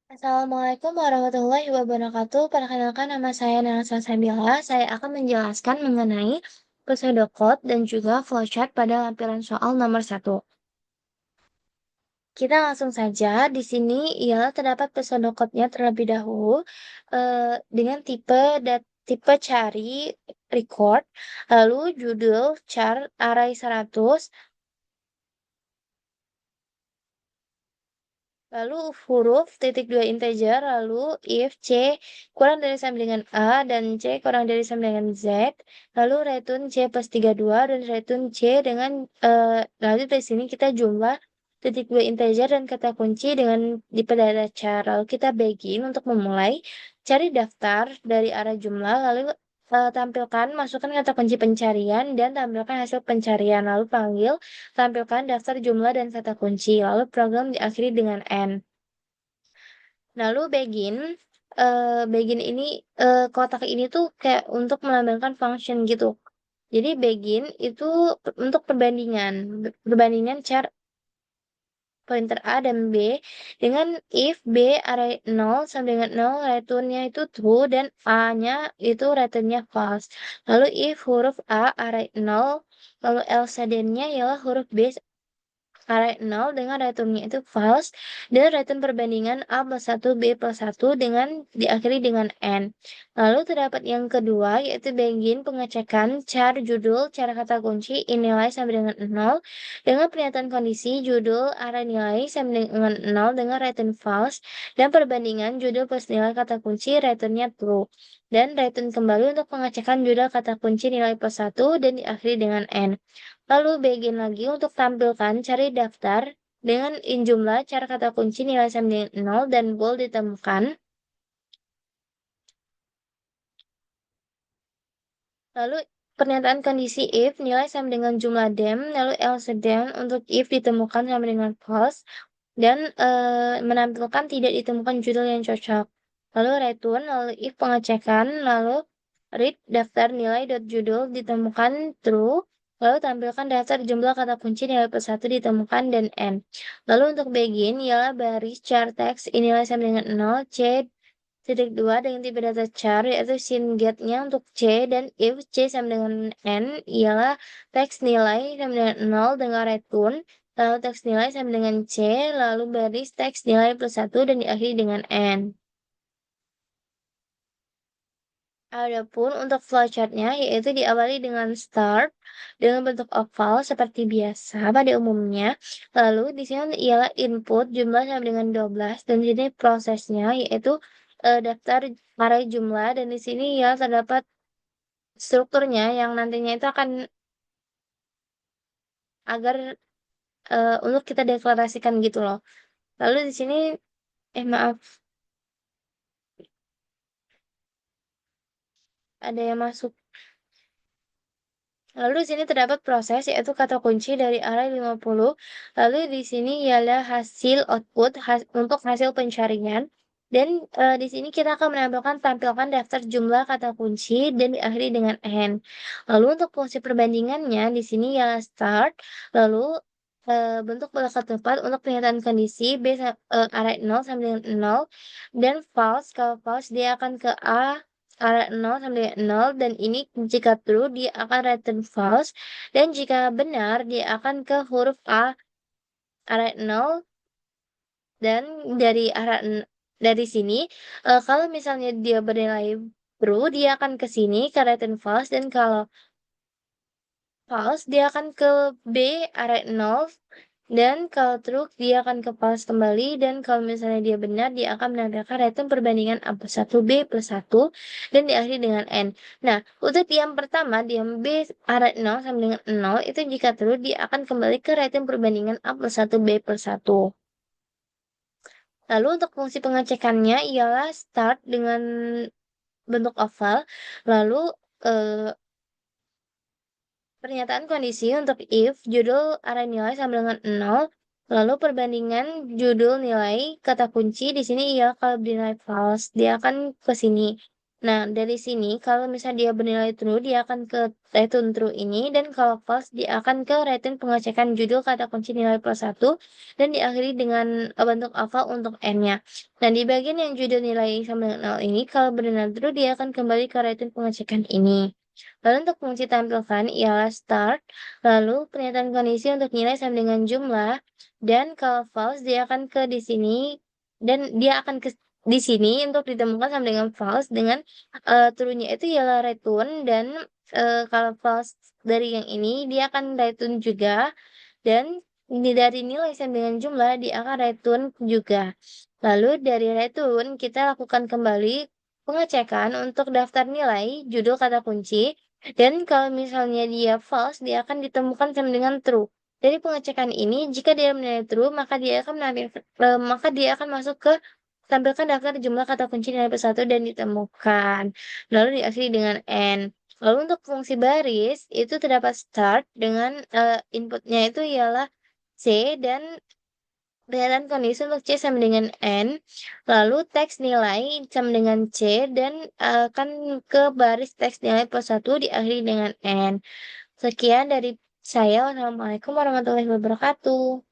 Assalamualaikum warahmatullahi wabarakatuh. Perkenalkan nama saya Nasa Sabila. Saya akan menjelaskan mengenai pseudocode dan juga flowchart pada lampiran soal nomor 1. Kita langsung saja. Di sini ialah terdapat pseudocode-nya terlebih dahulu dengan tipe cari record, lalu judul char array 100. Lalu huruf titik dua integer, lalu if C kurang dari sama dengan A dan C kurang dari sama dengan Z, lalu return C plus 32 dan return C dengan, lalu di sini kita jumlah titik dua integer dan kata kunci dengan tipe data char. Lalu kita begin untuk memulai, cari daftar dari arah jumlah, lalu tampilkan, masukkan kata kunci pencarian dan tampilkan hasil pencarian, lalu tampilkan daftar jumlah dan kata kunci, lalu program diakhiri dengan N. Lalu begin ini, kotak ini tuh kayak untuk melambangkan function gitu. Jadi begin itu untuk perbandingan char pointer A dan B dengan if B array 0 sama dengan 0, return-nya itu true dan A-nya itu return-nya false. Lalu if huruf A array 0, lalu else then-nya ialah huruf B array 0 dengan return-nya itu false dan return perbandingan A plus 1 B plus 1 dengan diakhiri dengan N. Lalu terdapat yang kedua yaitu begin pengecekan char judul cara kata kunci nilai sama dengan 0 dengan pernyataan kondisi judul array nilai sama dengan 0 dengan return false dan perbandingan judul plus nilai kata kunci return-nya true. Dan return kembali untuk pengecekan judul kata kunci nilai plus 1 dan diakhiri dengan N. Lalu begin lagi untuk tampilkan cari daftar dengan jumlah cara kata kunci nilai sama dengan 0 dan bold ditemukan. Lalu pernyataan kondisi if nilai sama dengan jumlah dem, lalu else then untuk if ditemukan sama dengan false dan menampilkan tidak ditemukan judul yang cocok. Lalu return, lalu if pengecekan, lalu read daftar nilai judul ditemukan true, lalu tampilkan daftar jumlah kata kunci nilai plus 1 ditemukan dan N. Lalu untuk begin ialah baris char text nilai sama dengan 0, C titik 2 dengan tipe data char yaitu sin get-nya untuk C dan if C sama dengan N ialah teks nilai sama dengan 0 dengan return, lalu teks nilai sama dengan C, lalu baris teks nilai plus 1 dan diakhiri dengan N. Adapun untuk flowchart-nya yaitu diawali dengan start dengan bentuk oval seperti biasa pada umumnya. Lalu di sini ialah input jumlah sama dengan 12 dan di sini prosesnya yaitu daftar array jumlah dan di sini ya terdapat strukturnya yang nantinya itu akan agar untuk kita deklarasikan gitu loh. Lalu di sini maaf, ada yang masuk. Lalu di sini terdapat proses yaitu kata kunci dari array 50. Lalu di sini ialah hasil output untuk hasil pencarian. Dan di sini kita akan tampilkan daftar jumlah kata kunci dan diakhiri dengan N. Lalu untuk fungsi perbandingannya di sini ialah start, lalu bentuk belakang tepat untuk pernyataan kondisi array 0 sama dengan 0 dan false. Kalau false dia akan ke A array 0 sama dengan 0 dan ini jika true dia akan return false dan jika benar dia akan ke huruf A array 0 dan dari sini kalau misalnya dia bernilai true dia akan ke sini ke return false dan kalau false dia akan ke B array 0 dan kalau true dia akan ke false kembali dan kalau misalnya dia benar dia akan menampilkan return perbandingan A plus 1 B plus 1 dan diakhiri dengan N. Nah, untuk yang pertama diam B array 0 sama dengan 0 itu jika true dia akan kembali ke return perbandingan A plus 1 B plus 1. Lalu untuk fungsi pengecekannya ialah start dengan bentuk oval, lalu pernyataan kondisi untuk if judul array nilai sama dengan 0, lalu perbandingan judul nilai kata kunci di sini ia kalau dinilai false, dia akan ke sini. Nah, dari sini kalau misalnya dia bernilai true, dia akan ke return true ini, dan kalau false, dia akan ke return pengecekan judul kata kunci nilai plus satu, dan diakhiri dengan bentuk alpha untuk n-nya. Nah, di bagian yang judul nilai sama dengan 0 ini, kalau bernilai true, dia akan kembali ke return pengecekan ini. Lalu untuk fungsi tampilkan ialah start, lalu pernyataan kondisi untuk nilai sama dengan jumlah, dan kalau false, dia akan ke di sini, dan dia akan ke di sini untuk ditemukan sama dengan false dengan true-nya itu ialah return, dan kalau false dari yang ini dia akan return juga, dan dari nilai sama dengan jumlah dia akan return juga. Lalu dari return kita lakukan kembali pengecekan untuk daftar nilai judul kata kunci, dan kalau misalnya dia false dia akan ditemukan sama dengan true. Dari pengecekan ini jika dia menilai true maka dia akan masuk ke tampilkan daftar jumlah kata kunci nilai plus satu dan ditemukan. Lalu diakhiri dengan N. Lalu untuk fungsi baris, itu terdapat start dengan inputnya itu ialah C, dan pernyataan kondisi untuk C sama dengan N. Lalu teks nilai sama dengan C, dan akan ke baris teks nilai plus satu diakhiri dengan N. Sekian dari saya. Wassalamualaikum warahmatullahi wabarakatuh.